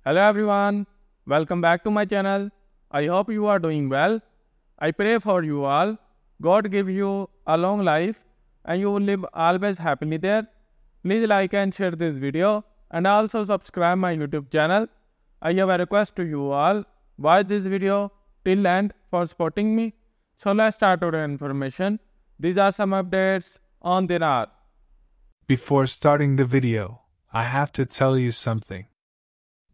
Hello everyone, welcome back to my channel. I hope you are doing well. I pray for you all. God gives you a long life and you will live always happily there. Please like and share this video and also subscribe my YouTube channel. I have a request to you all. Watch this video till end for supporting me. So let's start our information. These are some updates on dinar. Before starting the video, I have to tell you something.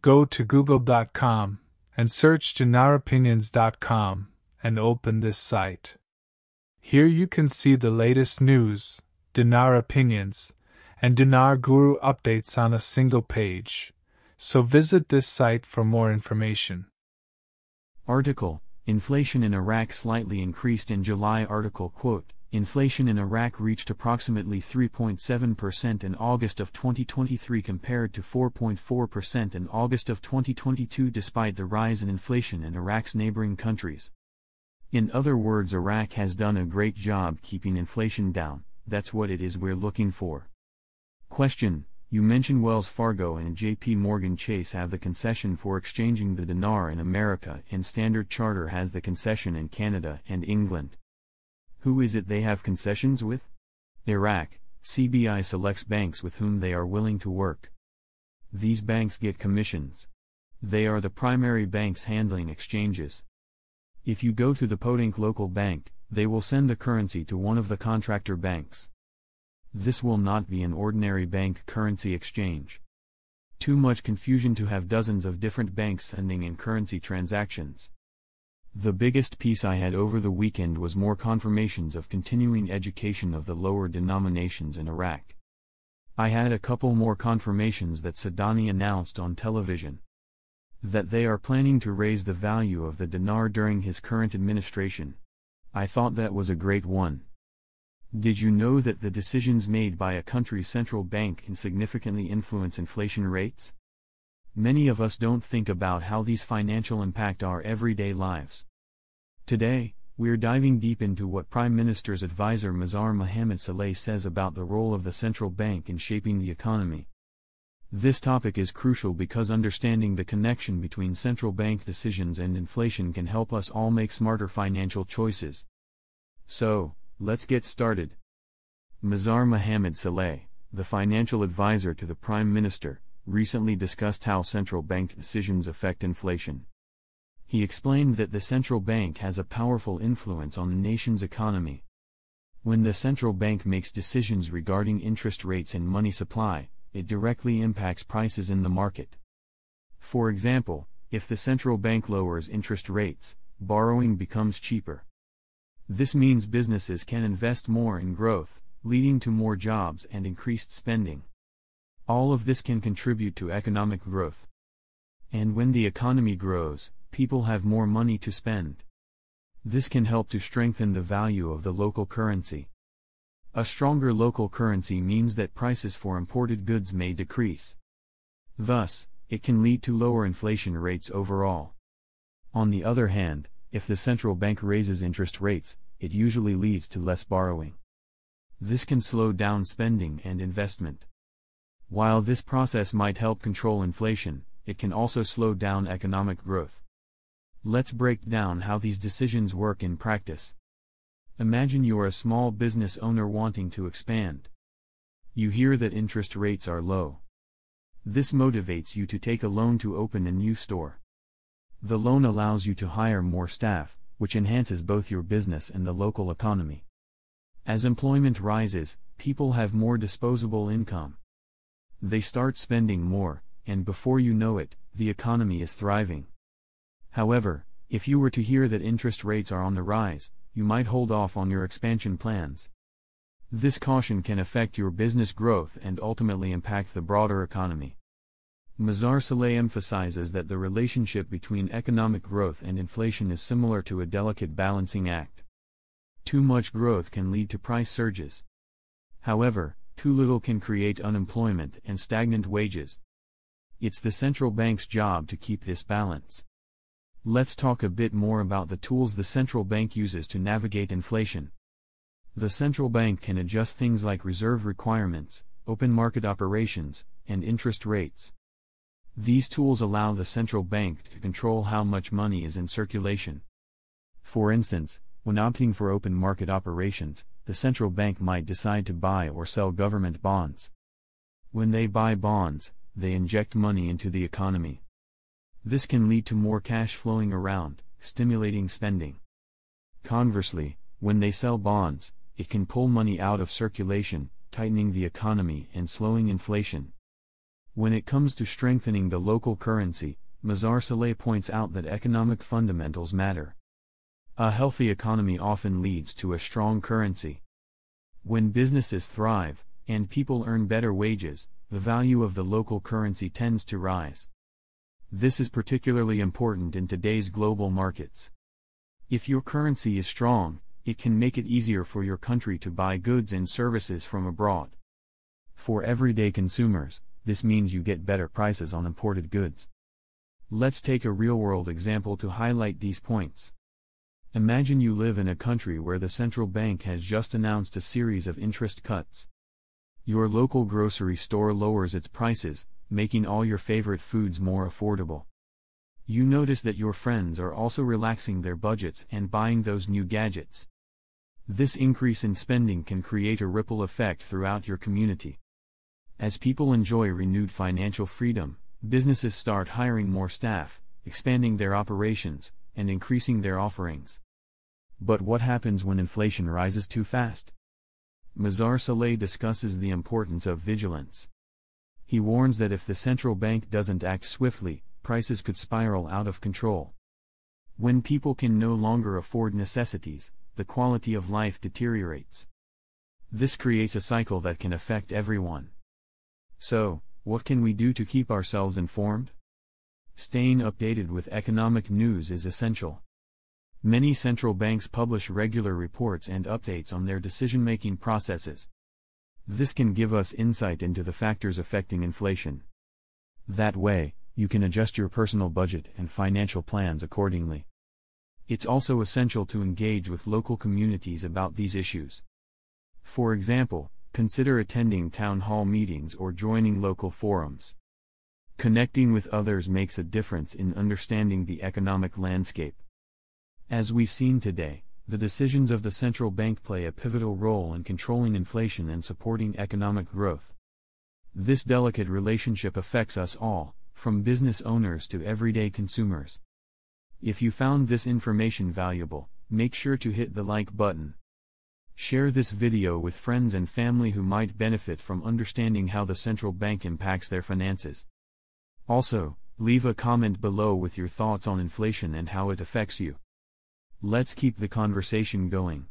Go to google.com and search dinaropinions.com and open this site. Here you can see the latest news, dinar opinions, and dinar guru updates on a single page. So visit this site for more information. Article: Inflation in Iraq slightly increased in July. Article quote, Inflation in Iraq reached approximately 3.7% in August of 2023 compared to 4.4% in August of 2022 despite the rise in inflation in Iraq's neighboring countries. In other words, Iraq has done a great job keeping inflation down. That's what it is we're looking for. Question: You mentioned Wells Fargo and JP Morgan Chase have the concession for exchanging the dinar in America, and Standard Chartered has the concession in Canada and England. Who is it they have concessions with? Iraq. CBI selects banks with whom they are willing to work. These banks get commissions. They are the primary banks handling exchanges. If you go to the Podink local bank, they will send the currency to one of the contractor banks. This will not be an ordinary bank currency exchange. Too much confusion to have dozens of different banks sending in currency transactions. The biggest piece I had over the weekend was more confirmations of continuing education of the lower denominations in Iraq. I had a couple more confirmations that Sadani announced on television. That they are planning to raise the value of the dinar during his current administration. I thought that was a great one. Did you know that the decisions made by a country's central bank can significantly influence inflation rates? Many of us don't think about how these financial impact our everyday lives. Today, we're diving deep into what Prime Minister's advisor Mazhar Mohammad Saleh says about the role of the central bank in shaping the economy. This topic is crucial because understanding the connection between central bank decisions and inflation can help us all make smarter financial choices. So, let's get started. Mazhar Mohammad Saleh, the financial advisor to the Prime Minister, recently discussed how central bank decisions affect inflation. He explained that the central bank has a powerful influence on the nation's economy. When the central bank makes decisions regarding interest rates and money supply, it directly impacts prices in the market. For example, if the central bank lowers interest rates, borrowing becomes cheaper. This means businesses can invest more in growth, leading to more jobs and increased spending. All of this can contribute to economic growth. And when the economy grows, people have more money to spend. This can help to strengthen the value of the local currency. A stronger local currency means that prices for imported goods may decrease. Thus, it can lead to lower inflation rates overall. On the other hand, if the central bank raises interest rates, it usually leads to less borrowing. This can slow down spending and investment. While this process might help control inflation, it can also slow down economic growth. Let's break down how these decisions work in practice. Imagine you're a small business owner wanting to expand. You hear that interest rates are low. This motivates you to take a loan to open a new store. The loan allows you to hire more staff, which enhances both your business and the local economy. As employment rises, people have more disposable income. They start spending more, and before you know it, the economy is thriving. However, if you were to hear that interest rates are on the rise, you might hold off on your expansion plans. This caution can affect your business growth and ultimately impact the broader economy. Mazhar Saleh emphasizes that the relationship between economic growth and inflation is similar to a delicate balancing act. Too much growth can lead to price surges. However, too little can create unemployment and stagnant wages. It's the central bank's job to keep this balance. Let's talk a bit more about the tools the central bank uses to navigate inflation. The central bank can adjust things like reserve requirements, open market operations, and interest rates. These tools allow the central bank to control how much money is in circulation. For instance, when opting for open market operations, the central bank might decide to buy or sell government bonds. When they buy bonds, they inject money into the economy. This can lead to more cash flowing around, stimulating spending. Conversely, when they sell bonds, it can pull money out of circulation, tightening the economy and slowing inflation. When it comes to strengthening the local currency, Mazar Saleh points out that economic fundamentals matter. A healthy economy often leads to a strong currency. When businesses thrive, and people earn better wages, the value of the local currency tends to rise. This is particularly important in today's global markets. If your currency is strong, it can make it easier for your country to buy goods and services from abroad. For everyday consumers, this means you get better prices on imported goods. Let's take a real-world example to highlight these points. Imagine you live in a country where the central bank has just announced a series of interest cuts. Your local grocery store lowers its prices, making all your favorite foods more affordable. You notice that your friends are also relaxing their budgets and buying those new gadgets. This increase in spending can create a ripple effect throughout your community. As people enjoy renewed financial freedom, businesses start hiring more staff, expanding their operations, and increasing their offerings. But what happens when inflation rises too fast? Mazar Saleh discusses the importance of vigilance. He warns that if the central bank doesn't act swiftly, prices could spiral out of control. When people can no longer afford necessities, the quality of life deteriorates. This creates a cycle that can affect everyone. So, what can we do to keep ourselves informed? Staying updated with economic news is essential. Many central banks publish regular reports and updates on their decision-making processes. This can give us insight into the factors affecting inflation. That way, you can adjust your personal budget and financial plans accordingly. It's also essential to engage with local communities about these issues. For example, consider attending town hall meetings or joining local forums. Connecting with others makes a difference in understanding the economic landscape. As we've seen today, the decisions of the central bank play a pivotal role in controlling inflation and supporting economic growth. This delicate relationship affects us all, from business owners to everyday consumers. If you found this information valuable, make sure to hit the like button. Share this video with friends and family who might benefit from understanding how the central bank impacts their finances. Also, leave a comment below with your thoughts on inflation and how it affects you. Let's keep the conversation going.